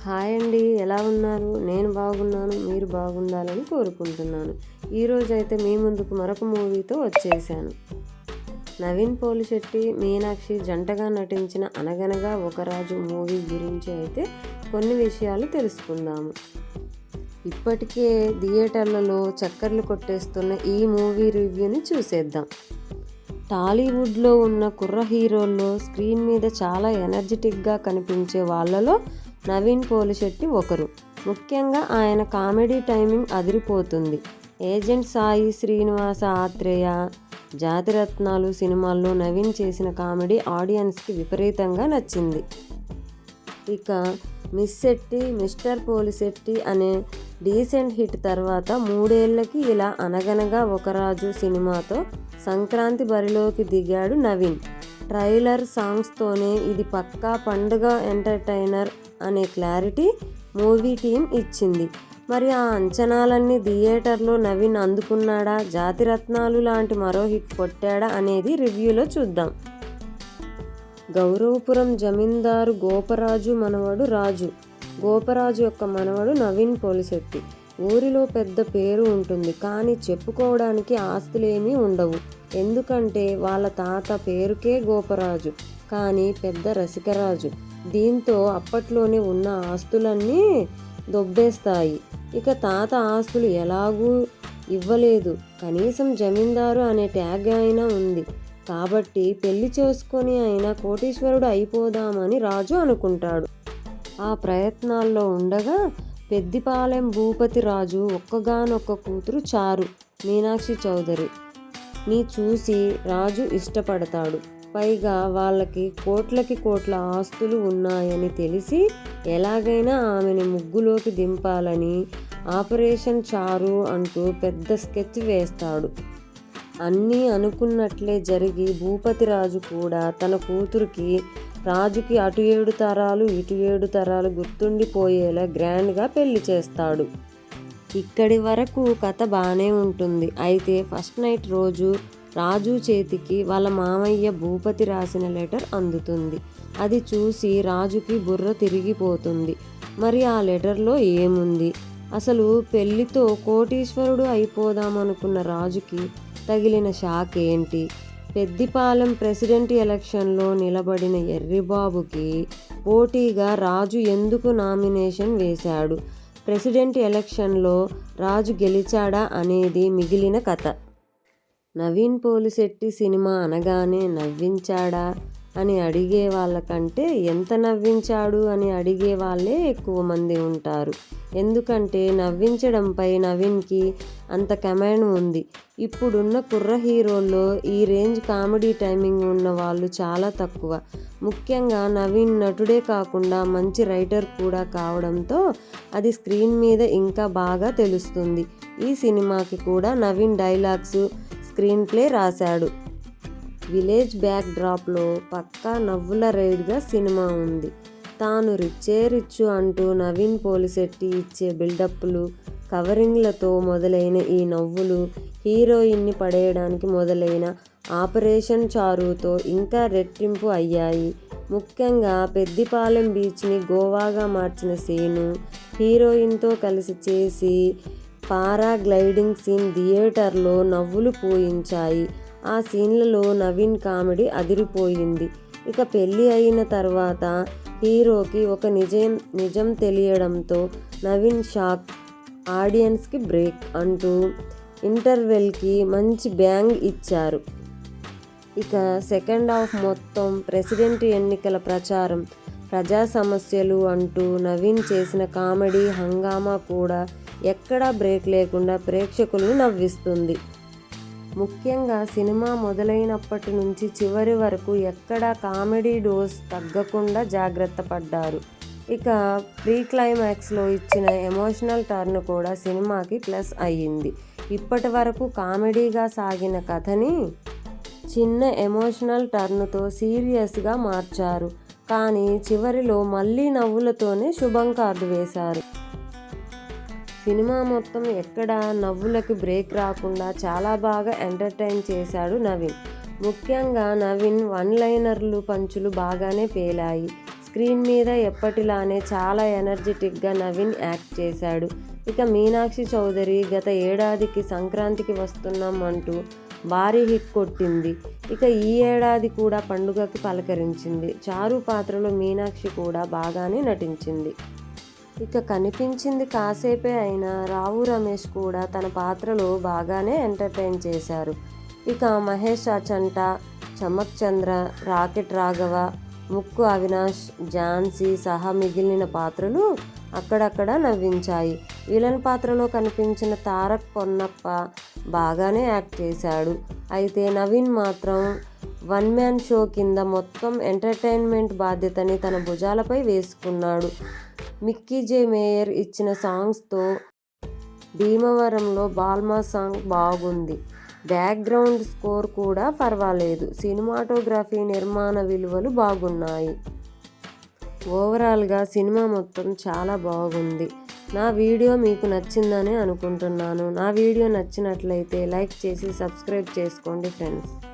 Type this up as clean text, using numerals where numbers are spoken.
Hi అండి, ఎలా ఉన్నారు? నేను బాగున్నాను. మీరు బాగుండాలని కోరుకుంటున్నాను. ఈరోజైతే మీ ముందుకు మరొక మూవీతో వచ్చేసాను. నవీన్ పోలిశెట్టి, మీనాక్షి జంటగా నటించిన అనగనగా ఒక రాజు మూవీ గురించి అయితే కొన్ని విషయాలు తెలుసుకుందాము. ఇప్పటికే థియేటర్లలో చక్కర్లు కొట్టేస్తున్న ఈ మూవీ రివ్యూని చూసేద్దాం. టాలీవుడ్లో ఉన్న కుర్ర హీరోల్లో స్క్రీన్ మీద చాలా ఎనర్జెటిక్గా కనిపించే వాళ్ళలో నవీన్ పోలిశెట్టి ఒకరు. ముఖ్యంగా ఆయన కామెడీ టైమింగ్ అదిరిపోతుంది. ఏజెంట్ సాయి శ్రీనివాస ఆత్రేయ, జాతిరత్నాలు సినిమాల్లో నవీన్ చేసిన కామెడీ ఆడియన్స్కి విపరీతంగా నచ్చింది. ఇక మిస్ శెట్టి, మిస్టర్ పోలిశెట్టి అనే డీసెంట్ హిట్ తర్వాత 3 ఏళ్లకి ఇలా అనగనగా ఒక రాజు సినిమాతో సంక్రాంతి బరిలోకి దిగాడు నవీన్. ట్రైలర్ సాంగ్స్తోనే ఇది పక్కా పండుగ ఎంటర్టైనర్ అనే క్లారిటీ మూవీ టీం ఇచ్చింది. మరి ఆ అంచనాలన్నీ థియేటర్లో నవీన్ అందుకున్నాడా, జాతిరత్నాలు లాంటి మరో హిట్ కొట్టాడా అనేది రివ్యూలో చూద్దాం. గౌరవపురం జమీందారు గోపరాజు మనవడు రాజు. గోపరాజు యొక్క మనవడు నవీన్ పోలిశెట్టి. ఊరిలో పెద్ద పేరు ఉంటుంది, కానీ చెప్పుకోవడానికి ఆస్తులేమీ ఉండవు. ఎందుకంటే వాళ్ళ తాత పేరుకే గోపరాజు, కానీ పెద్ద రసికరాజు. దీంతో అప్పట్లోనే ఉన్న ఆస్తులన్నీ దొబ్బేస్తాయి. ఇక తాత ఆస్తులు ఎలాగూ ఇవ్వలేదు, కనీసం జమీందారు అనే ట్యాగ్ అయినా ఉంది. కాబట్టి పెళ్లి చేసుకొని అయినా కోటీశ్వరుడు అయిపోదామని రాజు అనుకుంటాడు. ఆ ప్రయత్నాల్లో ఉండగా పెద్దిపాలెం భూపతి రాజు ఒక్కగానొక్క కూతురు చారు, మీనాక్షి చౌదరి ని చూసి రాజు ఇష్టపడతాడు. పైగా వాళ్ళకి కోట్లకి కోట్ల ఆస్తులు ఉన్నాయని తెలిసి ఎలాగైనా ఆమెని ముగ్గులోకి దింపాలని ఆపరేషన్ చారు అంటూ పెద్ద స్కెచ్ వేస్తాడు. అన్నీ అనుకున్నట్లే జరిగి భూపతి రాజు కూడా తన కూతురికి రాజుకి అటు 7 తరాలు ఇటు 7 తరాలు గుర్తుండిపోయేలా గ్రాండ్గా పెళ్లి చేస్తాడు. ఇక్కడి వరకు కథ బాగానే ఉంటుంది. అయితే ఫస్ట్ నైట్ రోజు రాజు చేతికి వాళ్ళ మామయ్య భూపతి రాసిన లెటర్ అందుతుంది. అది చూసి రాజుకి బుర్ర తిరిగిపోతుంది. మరి ఆ లెటర్లో ఏముంది? అసలు పెళ్లితో కోటీశ్వరుడు అయిపోదామనుకున్న రాజుకి తగిలిన షాక్ ఏంటి? పెద్దిపాలెం ప్రెసిడెంట్ ఎలక్షన్లో నిలబడిన ఎర్రిబాబుకి పోటీగా రాజు ఎందుకు నామినేషన్ వేశాడు? ప్రెసిడెంట్ ఎలక్షన్లో రాజు గెలిచాడా అనేది మిగిలిన కథ. నవీన్ పోలిశెట్టి సినిమా అనగానే నవ్వించాడా అని అడిగే వాళ్ళకంటే ఎంత నవ్వించాడు అని అడిగే వాళ్ళే ఎక్కువ మంది ఉంటారు. ఎందుకంటే నవ్వించడంపై నవీన్కి అంత కమాండ్ ఉంది. ఇప్పుడున్న కుర్ర హీరోల్లో ఈ రేంజ్ కామెడీ టైమింగ్ ఉన్న వాళ్ళు చాలా తక్కువ. ముఖ్యంగా నవీన్ నటుడే కాకుండా మంచి రైటర్ కూడా కావడంతో అది స్క్రీన్ మీద ఇంకా బాగా తెలుస్తుంది. ఈ సినిమాకి కూడా నవీన్ డైలాగ్స్, స్క్రీన్ ప్లే రాశాడు. విలేజ్ బ్యాక్ డ్రాప్లో పక్కా నవ్వుల రైడ్గా సినిమా ఉంది. తాను రిచ్చే రిచ్చు అంటూ నవీన్ పోలిశెట్టి ఇచ్చే బిల్డప్లు, కవరింగ్లతో మొదలైన ఈ నవ్వులు హీరోయిన్ని పడేయడానికి మొదలైన ఆపరేషన్ చారుతో ఇంకా రెట్టింపు అయ్యాయి. ముఖ్యంగా పెద్దిపాలెం బీచ్ని గోవాగా మార్చిన సీను, హీరోయిన్తో కలిసి చేసి పారాగ్లైడింగ్ సీన్ థియేటర్లో నవ్వులు పూయించాయి. ఆ సీన్లలో నవీన్ కామెడీ అదిరిపోయింది. ఇక పెళ్ళి అయిన తర్వాత హీరోకి ఒక నిజం తెలియడంతో నవీన్ షాక్, ఆడియన్స్కి బ్రేక్ అంటూ ఇంటర్వెల్కి మంచి బ్యాంగ్ ఇచ్చారు. ఇక సెకండ్ హాఫ్ మొత్తం ప్రెసిడెంట్ ఎన్నికల ప్రచారం, ప్రజా సమస్యలు అంటూ నవీన్ చేసిన కామెడీ హంగామా కూడా ఎక్కడా బ్రేక్ లేకుండా ప్రేక్షకులను నవ్విస్తుంది. ముఖ్యంగా సినిమా మొదలైనప్పటి నుంచి చివరి వరకు ఎక్కడా కామెడీ డోస్ తగ్గకుండా జాగ్రత్త పడ్డారు. ఇక ప్రీ క్లైమాక్స్లో ఇచ్చిన ఎమోషనల్ టర్న్ కూడా సినిమాకి ప్లస్ అయ్యింది. ఇప్పటి వరకు కామెడీగా సాగిన కథని చిన్న ఎమోషనల్ టర్న్తో సీరియస్గా మార్చారు. కానీ చివరిలో మళ్ళీ నవ్వులతోనే శుభం కార్డు వేశారు. సినిమా మొత్తం ఎక్కడా నవ్వులకి బ్రేక్ రాకుండా చాలా బాగా ఎంటర్టైన్ చేశాడు నవీన్. ముఖ్యంగా నవీన్ వన్ లైనర్లు, పంచులు బాగానే పేలాయి. స్క్రీన్ మీద ఎప్పటిలానే చాలా ఎనర్జెటిక్గా నవీన్ యాక్ట్ చేశాడు. ఇక మీనాక్షి చౌదరి గత ఏడాదికి సంక్రాంతికి వస్తున్నాం అంటూ భారీ హిట్ కొట్టింది. ఇక ఈ ఏడాది కూడా పండుగకి పలకరించింది. చారు పాత్రలో మీనాక్షి కూడా బాగానే నటించింది. ఇక కనిపించింది కాసేపే అయినా రావు రమేష్ కూడా తన పాత్రలో బాగానే ఎంటర్టైన్ చేశారు. ఇక మహేష్ అచంట, చమక్ చంద్ర, రాకెట్ రాఘవ, ముక్కు అవినాష్, ఝాన్సీ సహా మిగిలిన పాత్రలు అక్కడక్కడ నవ్వించాయి. విలన్ పాత్రలో కనిపించిన తారక్ పొన్నప్ప బాగానే యాక్ట్ చేశాడు. అయితే నవీన్ మాత్రం వన్ మ్యాన్ షో కింద మొత్తం ఎంటర్టైన్మెంట్ బాధ్యతని తన భుజాలపై వేసుకున్నాడు. మిక్కీ జే మేయర్ ఇచ్చిన సాంగ్స్తో భీమవరంలో బాల్మా సాంగ్ బాగుంది. బ్యాక్గ్రౌండ్ స్కోర్ కూడా పర్వాలేదు. సినిమాటోగ్రఫీ, నిర్మాణ విలువలు బాగున్నాయి. ఓవరాల్గా సినిమా మొత్తం చాలా బాగుంది. నా వీడియో మీకు నచ్చిందని అనుకుంటున్నాను. నా వీడియో నచ్చినట్లయితే లైక్ చేసి సబ్స్క్రైబ్ చేసుకోండి ఫ్రెండ్స్.